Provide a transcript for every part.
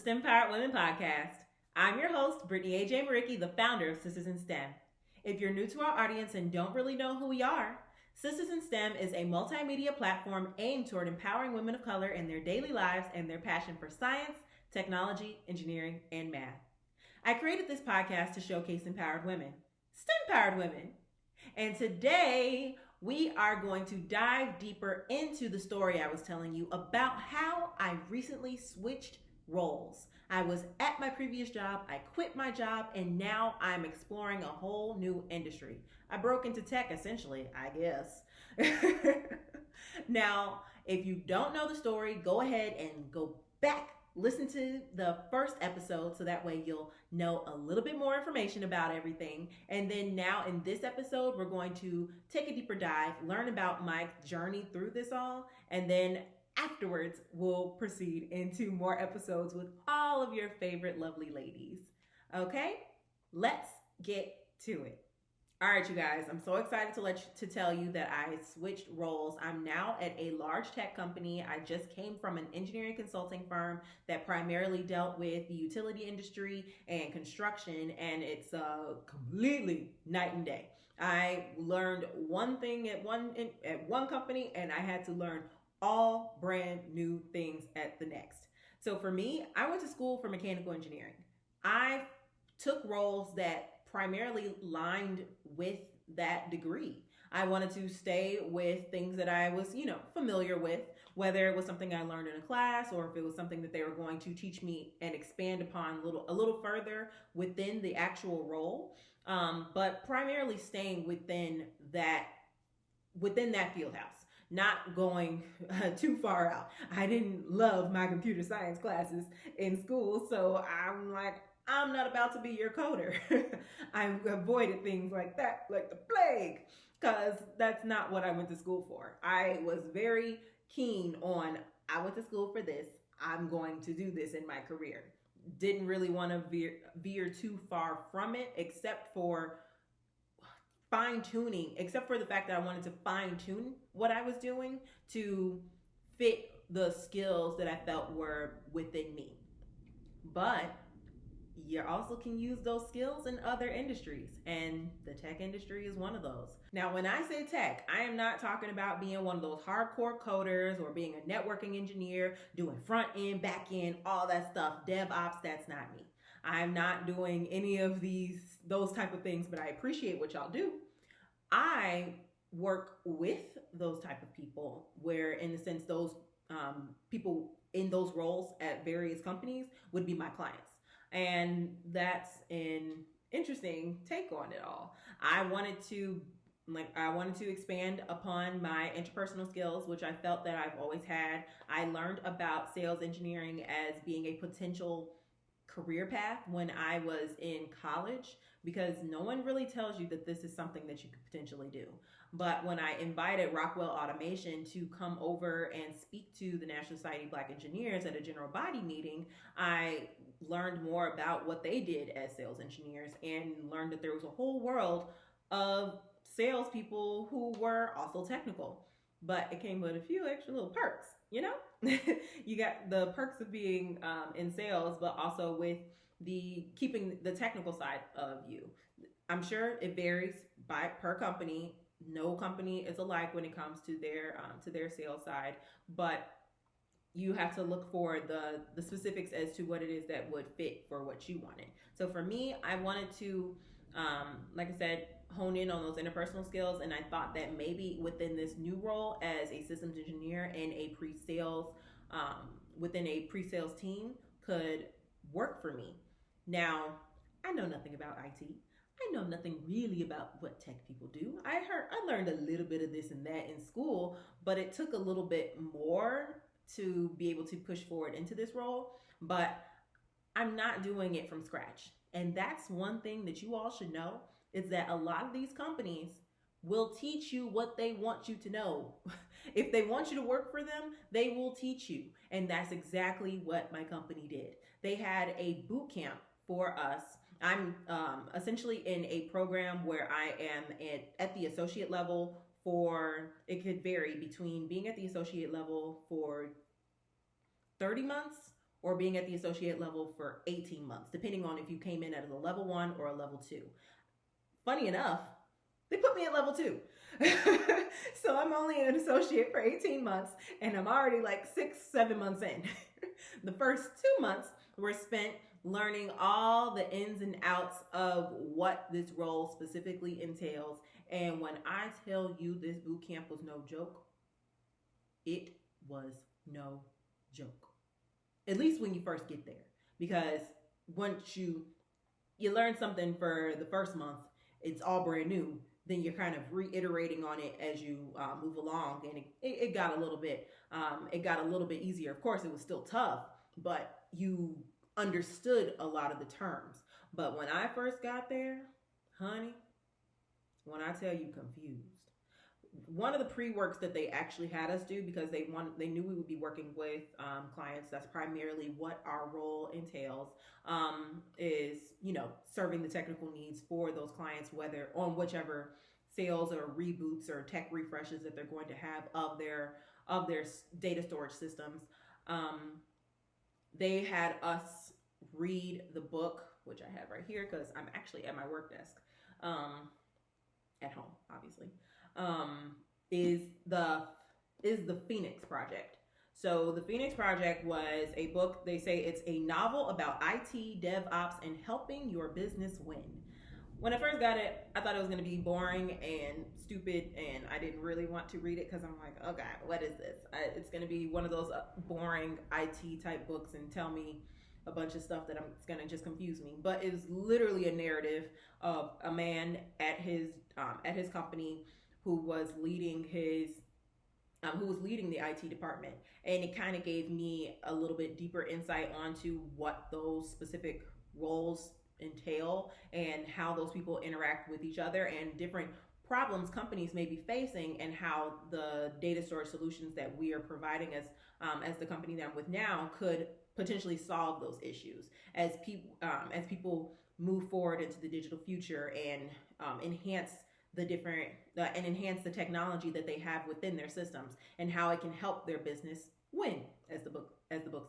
STEMpowered Women Podcast. I'm your host, Brittany Miriki, the founder of Sistas in STEM. If you're new to our audience and don't really know who we are, Sistas in STEM is a multimedia platform aimed toward empowering women of color in their daily lives and their passion for science, technology, engineering, and math. I created this podcast to showcase empowered women, STEMpowered women. And today, we are going to dive deeper into the story I was telling you about how I recently switched roles. I was at my previous job, I quit my job, and now I'm exploring a whole new industry. I broke into tech essentially, I guess. Now, if you don't know the story, go ahead and go back, listen to the first episode so that way you'll know a little bit more information about everything. And then now in this episode, we're going to take a deeper dive, learn about my journey through this all, and then afterwards, we'll proceed into more episodes with all of your favorite lovely ladies. Okay, let's get to it. All right, you guys, I'm so excited to tell you that I switched roles. I'm now at a large tech company. I just came from an engineering consulting firm that primarily dealt with the utility industry and construction, and it's completely night and day. I learned one thing at one company, and I had to learn all brand new things at the next. So for me, I went to school for mechanical engineering. I took roles that primarily lined with that degree. I wanted to stay with things that I was, familiar with, whether it was something I learned in a class or if it was something that they were going to teach me and expand upon a little further within the actual role. But primarily staying within that field house, not going too far out. I didn't love my computer science classes in school, so I'm like, I'm not about to be your coder. I avoided things like that, like the plague, because that's not what I went to school for. I was very keen on, I went to school for this, I'm going to do this in my career. Didn't really want to veer too far from it, except for fine-tuning, except for the fact that I wanted to fine-tune what I was doing to fit the skills that I felt were within me. But you also can use those skills in other industries, and the tech industry is one of those. Now, when I say tech, I am not talking about being one of those hardcore coders or being a networking engineer, doing front end, back end, all that stuff. DevOps, that's not me. I'm not doing any of those type of things, but I appreciate what y'all do. I work with those type of people where, in a sense, those people in those roles at various companies would be my clients. And that's an interesting take on it all. I wanted to expand upon my interpersonal skills, which I felt that I've always had. I learned about sales engineering as being a potential career path when I was in college, because no one really tells you that this is something that you could potentially do. But when I invited Rockwell Automation to come over and speak to the National Society of Black Engineers at a general body meeting, I learned more about what they did as sales engineers and learned that there was a whole world of salespeople who were also technical. But it came with a few extra little perks, You got the perks of being in sales, but also with keeping the technical side of you. I'm sure it varies per company. No company is alike when it comes to their sales side, but you have to look for the specifics as to what it is that would fit for what you wanted. So for me, I wanted to, like I said, hone in on those interpersonal skills, and I thought that maybe within this new role as a systems engineer in a pre-sales, within a pre-sales team could work for me. Now, I know nothing about IT. I know nothing really about what tech people do. I learned a little bit of this and that in school, but it took a little bit more to be able to push forward into this role. But I'm not doing it from scratch. And that's one thing that you all should know, is that a lot of these companies will teach you what they want you to know. If they want you to work for them, they will teach you. And that's exactly what my company did. They had a boot camp for us. I'm essentially in a program where I am at the associate level it could vary between being at the associate level for 30 months or being at the associate level for 18 months, depending on if you came in as a level 1 or a level 2. Funny enough, they put me at level 2. So I'm only an associate for 18 months and I'm already like 6-7 months in. The first 2 months were spent learning all the ins and outs of what this role specifically entails. And when I tell you this boot camp was no joke, it was no joke. At least when you first get there. Because once you learn something for the first month, it's all brand new. Then you're kind of reiterating on it as you move along, and it got a little bit easier. Of course, it was still tough, but you understood a lot of the terms. But when I first got there, honey, when I tell you confused, one of the pre-works that they actually had us do, because they knew we would be working with clients, that's primarily what our role entails, is, serving the technical needs for those clients, whether on whichever sales or reboots or tech refreshes that they're going to have of their data storage systems. They had us read the book, which I have right here because I'm actually at my work desk, at home, obviously. Is the Phoenix Project. So the Phoenix Project was a book. They say it's a novel about IT, DevOps, and helping your business win. When I first got it, I thought it was going to be boring and stupid, and I didn't really want to read it because I'm like, oh God, what is this? It's going to be one of those boring IT type books and tell me a bunch of stuff that it's going to just confuse me. But it was literally a narrative of a man at his company who was leading the IT department. And it kind of gave me a little bit deeper insight onto what those specific roles entail and how those people interact with each other and different problems companies may be facing, and how the data storage solutions that we are providing as the company that I'm with now could potentially solve those issues as people move forward into the digital future and enhance the technology that they have within their systems, and how it can help their business win, as the book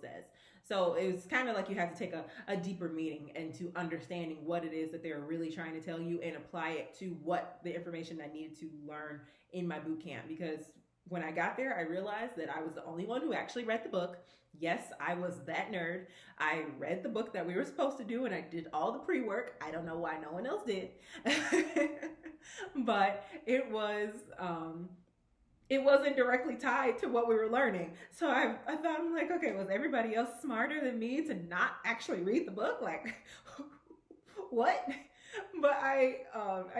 says. So it was kind of like you had to take a deeper meaning into understanding what it is that they're really trying to tell you and apply it to what the information I needed to learn in my boot camp. Because when I got there, I realized that I was the only one who actually read the book. Yes, I was that nerd. I read the book that we were supposed to do, and I did all the pre-work. I don't know why no one else did. But it wasn't directly tied to what we were learning. So I thought, I'm like, okay, was everybody else smarter than me to not actually read the book? Like, what? But I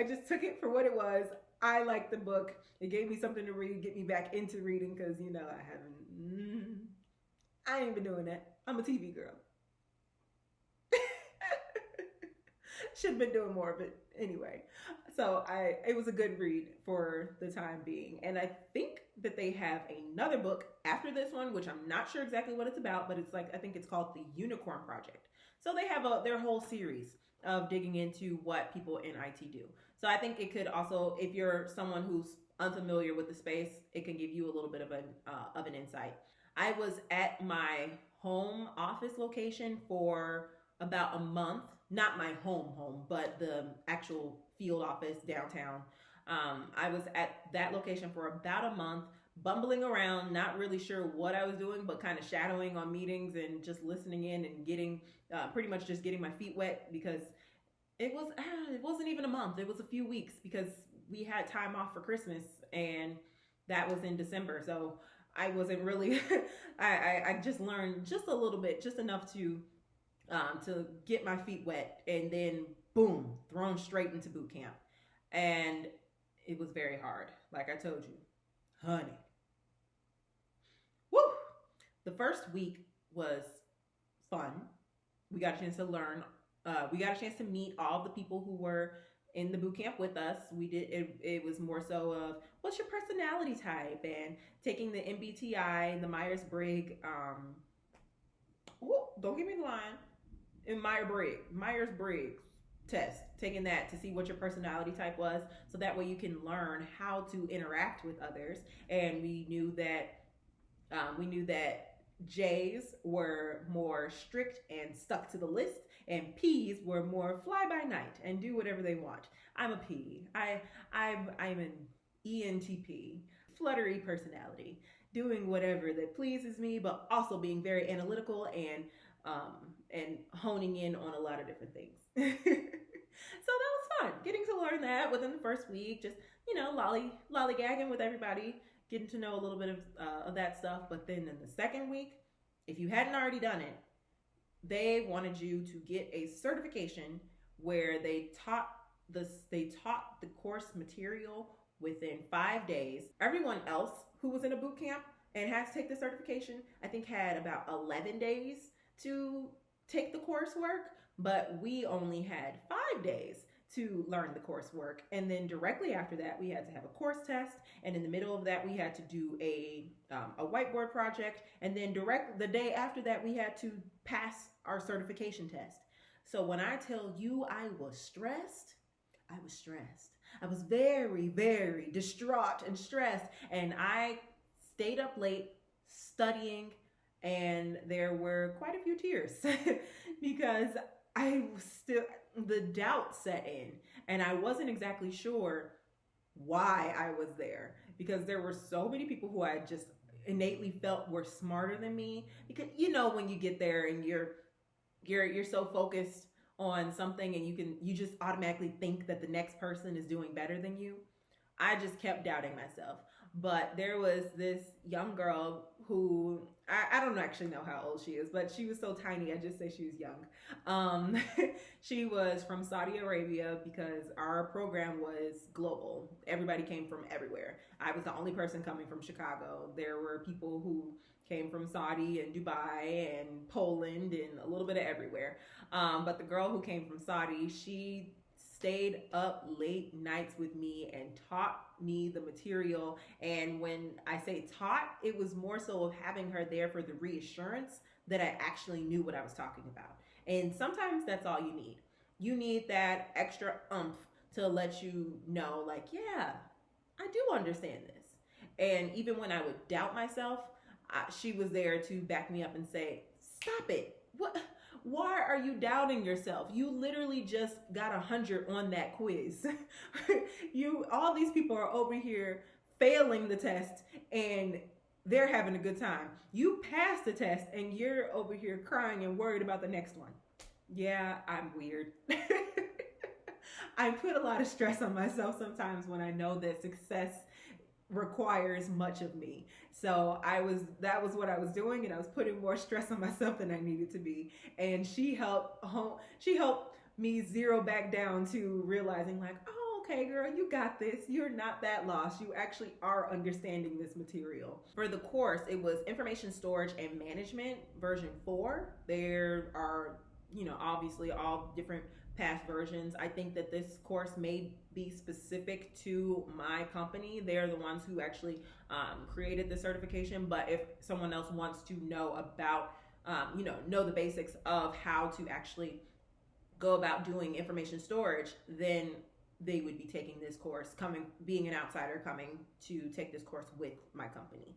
just took it for what it was. I liked the book. It gave me something to read, get me back into reading, because, I ain't been doing that. I'm a TV girl. Should have been doing more of it anyway. So it was a good read for the time being. And I think that they have another book after this one, which I'm not sure exactly what it's about, but I think it's called The Unicorn Project. So they have their whole series of digging into what people in IT do. So I think it could also, if you're someone who's unfamiliar with the space, it can give you a little bit of an insight. I was at my home office location for about a month. Not my home, but the actual field office downtown. I was at that location for about a month, bumbling around, not really sure what I was doing, but kind of shadowing on meetings and just listening in and getting, pretty much just getting my feet wet, because it wasn't even a month. It was a few weeks, because we had time off for Christmas, and that was in December. So I wasn't really, I just learned just a little bit, just enough to get my feet wet, and then boom, thrown straight into boot camp. And it was very hard. Like I told you, honey. Woo! The first week was fun. We got a chance to learn. We got a chance to meet all the people who were in the boot camp with us. It was more so of, what's your personality type, and taking the MBTI, the Myers-Briggs, don't give me the line, in Myers-Briggs test, taking that to see what your personality type was, so that way you can learn how to interact with others. And we knew that J's were more strict and stuck to the list, and P's were more fly by night and do whatever they want. I'm a P. I'm an ENTP, fluttery personality, doing whatever that pleases me, but also being very analytical and honing in on a lot of different things. So that was fun, getting to learn that within the first week. Just lollygagging with everybody, getting to know a little bit of that stuff. But then in the second week, if you hadn't already done it, they wanted you to get a certification where they taught the course material within 5 days. Everyone else who was in a boot camp and had to take the certification, I think had about 11 days to take the coursework, but we only had 5 days to learn the coursework. And then directly after that, we had to have a course test. And in the middle of that, we had to do a whiteboard project. And then the day after that, we had to pass our certification test. So when I tell you I was stressed, I was stressed. I was very, very distraught and stressed. And I stayed up late studying, and there were quite a few tears because I was still, the doubt set in, and I wasn't exactly sure why I was there, because there were so many people who I just innately felt were smarter than me. Because when you get there and you're so focused on something and you just automatically think that the next person is doing better than you. I just kept doubting myself. But there was this young girl who, I don't actually know how old she is, but she was so tiny, I just say she was young. She was from Saudi Arabia because our program was global. Everybody came from everywhere. I was the only person coming from Chicago. There were people who came from Saudi and Dubai and Poland and a little bit of everywhere. But the girl who came from Saudi, she stayed up late nights with me and taught me the material. And when I say taught, it was more so of having her there for the reassurance that I actually knew what I was talking about. And sometimes that's all you need. You need that extra oomph to let you know, like, yeah, I do understand this. And even when I would doubt myself, she was there to back me up and say, stop it. Why are you doubting yourself? You literally just got 100 on that quiz. All these people are over here failing the test and they're having a good time. You passed the test and you're over here crying and worried about the next one. Yeah, I'm weird. I put a lot of stress on myself sometimes when I know that success requires much of me. So that was what I was doing, and I was putting more stress on myself than I needed to be. And she helped me zero back down to realizing, like, oh, okay, girl, you got this. You're not that lost. You actually are understanding this material. For the course, it was Information Storage and Management version 4. There are, obviously all different past versions. I think that this course may be specific to my company. They're the ones who actually created the certification. But if someone else wants to know about, know the basics of how to actually go about doing information storage, then they would be taking this course, being an outsider coming to take this course with my company.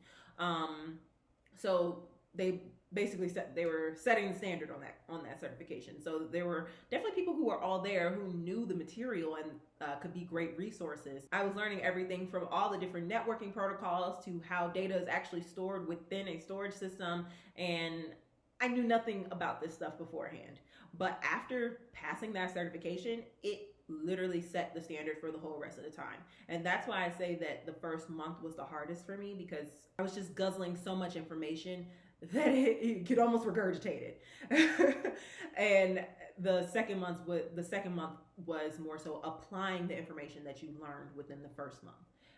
So they basically they were setting the standard on that certification. So there were definitely people who were all there who knew the material and could be great resources. I was learning everything from all the different networking protocols to how data is actually stored within a storage system, and I knew nothing about this stuff beforehand. But after passing that certification, it literally set the standard for the whole rest of the time. And that's why I say that the first month was the hardest for me, because I was just guzzling so much information that it could almost regurgitate it. And the second month was more so applying the information that you learned within the first month.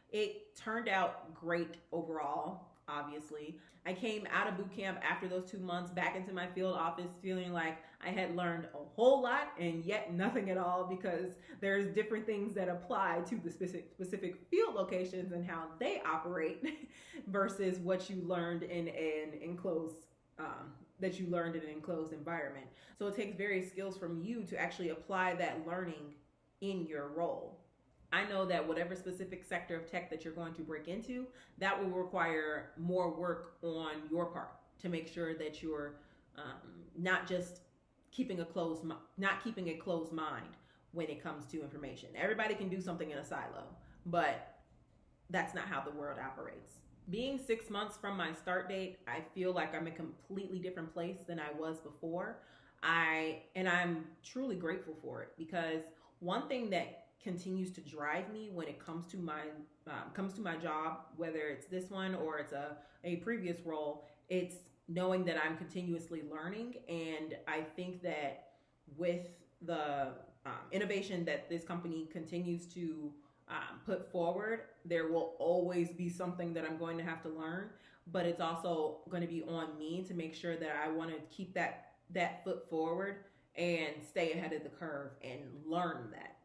It turned out great overall. Obviously, I came out of boot camp after those 2 months back into my field office feeling like I had learned a whole lot and yet nothing at all, because there's different things that apply to the specific field locations and how they operate versus what you learned in an enclosed environment. So it takes various skills from you to actually apply that learning in your role. I know that whatever specific sector of tech that you're going to break into, that will require more work on your part to make sure that you're not just keeping a closed mind when it comes to information. Everybody can do something in a silo, but that's not how the world operates. Being 6 months from my start date, I feel like I'm in a completely different place than I was before. I'm truly grateful for it, because one thing that continues to drive me when it comes to my job, whether it's this one or it's a previous role, it's knowing that I'm continuously learning. And I think that with the innovation that this company continues to put forward, there will always be something that I'm going to have to learn, but it's also going to be on me to make sure that I want to keep that foot forward and stay ahead of the curve and learn that.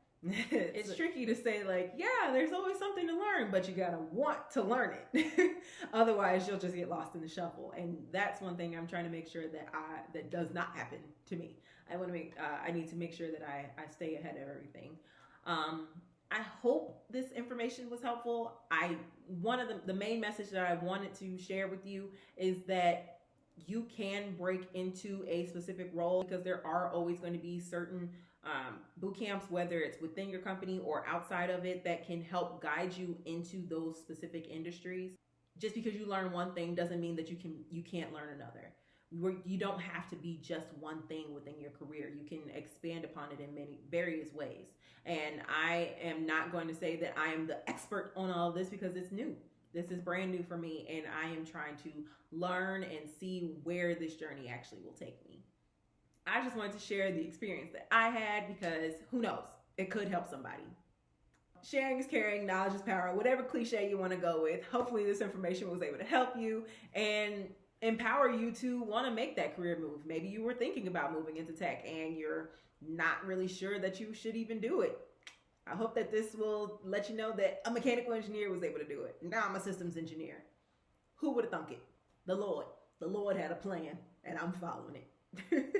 It's tricky to say, like, yeah, there's always something to learn, but you gotta want to learn it. Otherwise you'll just get lost in the shuffle, and that's one thing I'm trying to make sure that does not happen to me. I need to make sure that I stay ahead of everything. I hope this information was helpful. One of the main message that I wanted to share with you is that you can break into a specific role, because there are always going to be certain boot camps, whether it's within your company or outside of it, that can help guide you into those specific industries. Just because you learn one thing doesn't mean that you can't learn another. You don't have to be just one thing within your career. You can expand upon it in many various ways. And I am not going to say that I am the expert on all of this, because it's new. This is brand new for me, and I am trying to learn and see where this journey actually will take me. I just wanted to share the experience that I had, because who knows, it could help somebody. Sharing is caring, knowledge is power, whatever cliche you want to go with. Hopefully this information was able to help you and empower you to want to make that career move. Maybe you were thinking about moving into tech and you're not really sure that you should even do it. I hope that this will let you know that a mechanical engineer was able to do it. Now I'm a systems engineer. Who would have thunk it? The Lord. The Lord had a plan, and I'm following it.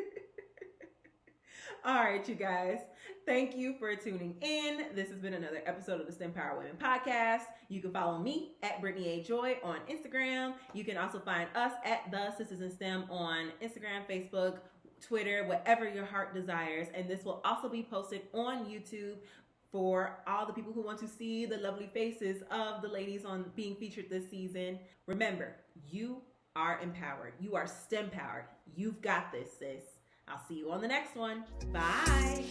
All right, you guys. Thank you for tuning in. This has been another episode of the STEMpowered Women Podcast. You can follow me at Brittany A. Joy on Instagram. You can also find us at the Sistas in STEM on Instagram, Facebook, Twitter, whatever your heart desires. And this will also be posted on YouTube for all the people who want to see the lovely faces of the ladies on being featured this season. Remember, you are empowered. You are STEMpowered. You've got this, sis. I'll see you on the next one. Bye.